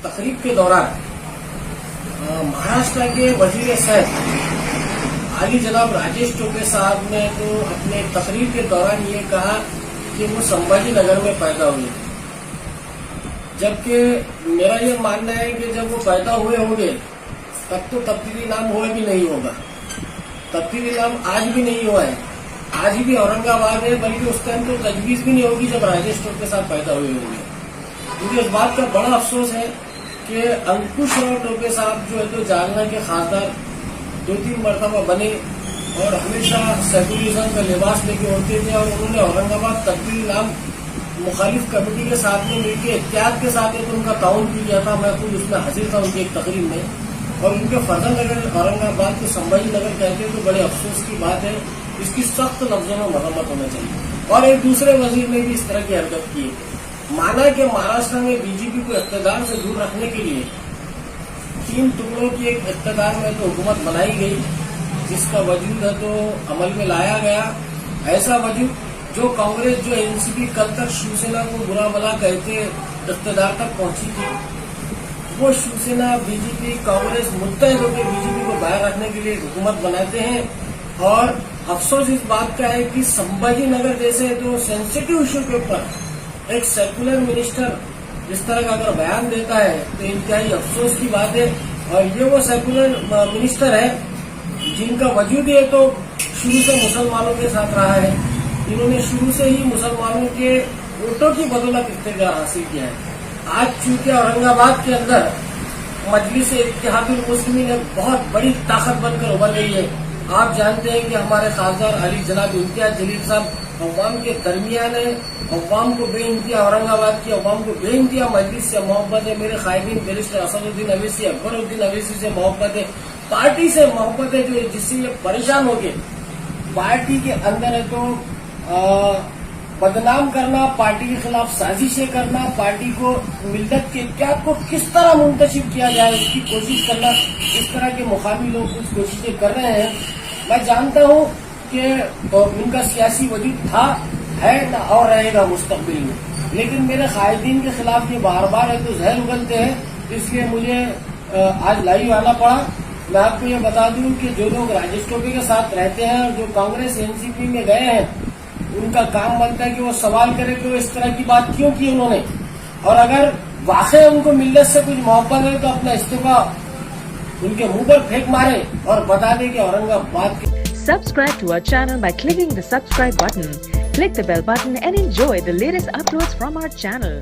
तकरीब के दौरान महाराष्ट्र के वजीर सेहत आली जनाब राजेश टोपे साहब ने तो अपने तकरीर के दौरान ये कहा कि वो संभाजी नगर में पैदा हुए, जबकि मेरा ये मानना है कि जब वो पैदा हुए होंगे तब तो तब्दीली नाम हुआ भी नहीं होगा। तब्दीली नाम आज भी नहीं हुआ है, आज भी औरंगाबाद है, बल्कि उस टाइम तो तजवीज भी नहीं होगी जब राजेश टोपे साहब पैदा हुए होंगे। मुझे इस बात का बड़ा अफसोस है कि अंकुश राव टोपे साहब जो है तो जालना के खासदार 2-3 मरतबा बने और हमेशा सेकुलरिज्म का लिबास लेके उड़ते थे, और उन्होंने औरंगाबाद तब्दीली नाम मुखालिफ कमेटी के साथ में मिलकर एहतियात के साथ एक उनका ताउन भी किया था। मैं खुद उसमें हाजिर था उनकी एक तकरीर में, और उनके फर्जंद अगर औरंगाबाद को संभाजी नगर कहते हैं तो बड़े अफसोस की बात है। इसकी सख्त लफ्जों में मरम्मत होना चाहिए। और एक दूसरे वजीर ने भी इस तरह की हरकत की है। माना कि महाराष्ट्र में बीजेपी को इख्तिदार से दूर रखने के लिए 3 टुकड़ों की एक इख्तिदार में तो हुकूमत बनाई गई, जिसका वजूद है तो अमल में लाया गया। ऐसा वजूद जो कांग्रेस जो एनसीपी कल तक शिवसेना को बुरा भला कहते इख्तिदार तक पहुंची थी, वो शिवसेना बीजेपी कांग्रेस मुत्तहिद होकर बीजेपी को बाहर रखने के लिए हुकूमत बनाते हैं। और अफसोस इस बात का है कि संभाजी नगर जैसे तो सेंसिटिव इशू के ऊपर एक सेकुलर मिनिस्टर इस तरह का अगर बयान देता है तो इंतहाई अफसोस की बात है। और ये वो सेकुलर मिनिस्टर है जिनका वजूद ये तो शुरू से मुसलमानों के साथ रहा है। इन्होंने शुरू से ही मुसलमानों के वोटों की बदौलत इख्तियार हासिल किया है। आज चूंकि औरंगाबाद के अंदर मजलिस इत्तेहादुल मुस्लिमीन एक बहुत बड़ी ताकत बनकर उभर रही है। आप जानते हैं कि हमारे खासदार अली जनाब इम्तियाज जलील साहब अवाम के दरमियान है, अवाम को बेइंतहा औरंगाबाद की अवाम को बेइंतहा मजलिस से मोहब्बत है। मेरे कायदीन बैरिस्टर असदुद्दीन अवैसी अकबरुद्दीन अवैसी से मोहब्बत है, पार्टी से मोहब्बत है, जो जिससे ये परेशान हो गए। पार्टी के अंदर है तो बदनाम करना, पार्टी के खिलाफ साजिशें करना, पार्टी को मिल्लत के इत्तेहाद को किस तरह मुंतशिर किया जाए इसकी कोशिश करना, इस तरह के मुखालिफ लोग कुछ कोशिशें कर रहे हैं। मैं जानता हूं कि उनका सियासी वजूद था, है ना और रहेगा मुस्तकबिल में, लेकिन मेरे कायदीन के खिलाफ ये बार बार है तो जहर उगलते हैं, इसलिए मुझे आज लाइव आना पड़ा। मैं आपको ये बता दूं कि जो लोग राजेश टोपे के साथ रहते हैं और जो कांग्रेस एनसीपी में गए हैं, उनका काम बनता है कि वो सवाल करे कि वो इस तरह की बात क्यों की उन्होंने, और अगर वाकई उनको मिल्लत से कुछ मोहब्बत है तो अपना इस्तीफा उनके मुंह पर फेंक मारे और बता दे कि औरंगाबाद के। Subscribe to our channel by clicking the subscribe button. Click the bell button and enjoy the latest uploads from our channel.